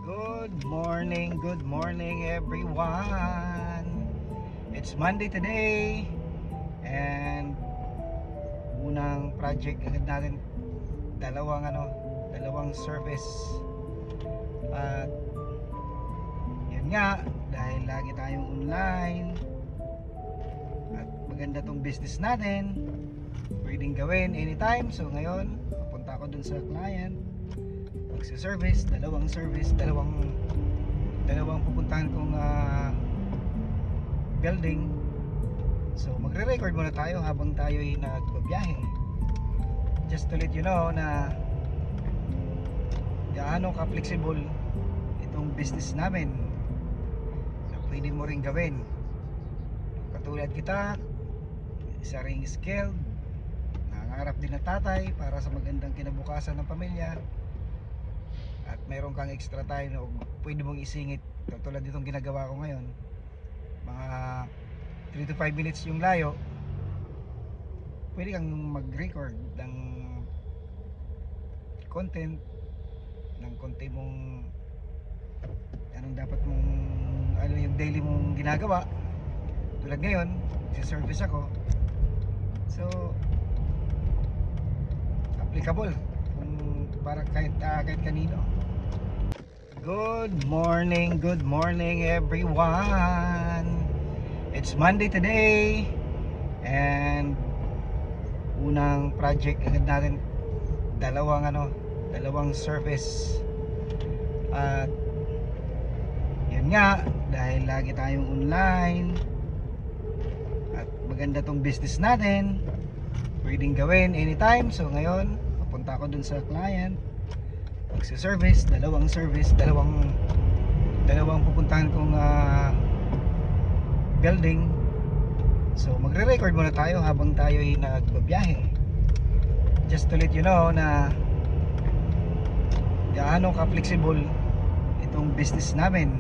Good morning everyone. It's Monday today and unang project agad natin, dalawang service. At yan nga, dahil lagi tayong online at maganda tong business natin, pwedeng gawin anytime. So ngayon, papunta ako dun sa client, magsa-service, dalawang pupuntahan kong building. So magre-record muna tayo habang tayo ay nagbabiyahe, just to let you know na gaano ka-flexible itong business namin. So pwede mo rin gawin katulad kita, isa ring skilled, nangangarap din na tatay para sa magandang kinabukasan ng pamilya, at mayroon kang extra time na pwede mong isingit katulad ditong ginagawa ko ngayon. Mga 3 to 5 minutes yung layo, pwede kang mag-record ng content, ng konti mong anong dapat mong yung daily mong ginagawa. Tulad ngayon, si-service ako, so applicable kung para kahit kanino. Good morning everyone. It's Monday today and unang project agad natin, dalawang service. At yan nga, dahil lagi tayong online at maganda tong business natin, pwedeng gawin anytime. So ngayon, papunta ako dun sa client, magsa-service, dalawang pupuntahan kong building. So magre-record muna tayo habang tayo ay nagbabiyahe, just to let you know na gaano ka-flexible itong business namin,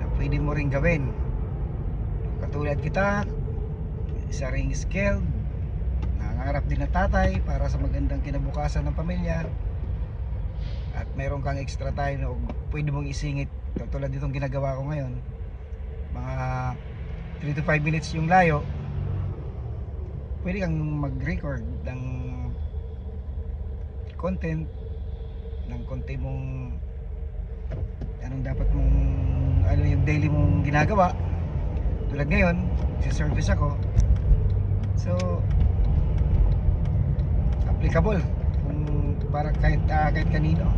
na pwede mo rin gawin katulad kita, isa ring skilled, nangangarap din na tatay para sa magandang kinabukasan ng pamilya, at mayroon kang extra time na pwede mong isingit katulad ditong ginagawa ko ngayon. Mga 3 to 5 minutes yung layo, pwede kang mag-record ng content, ng konti mong anong dapat mong yung daily mong ginagawa. Tulad ngayon, si-service ako, so applicable kung para kahit kanino.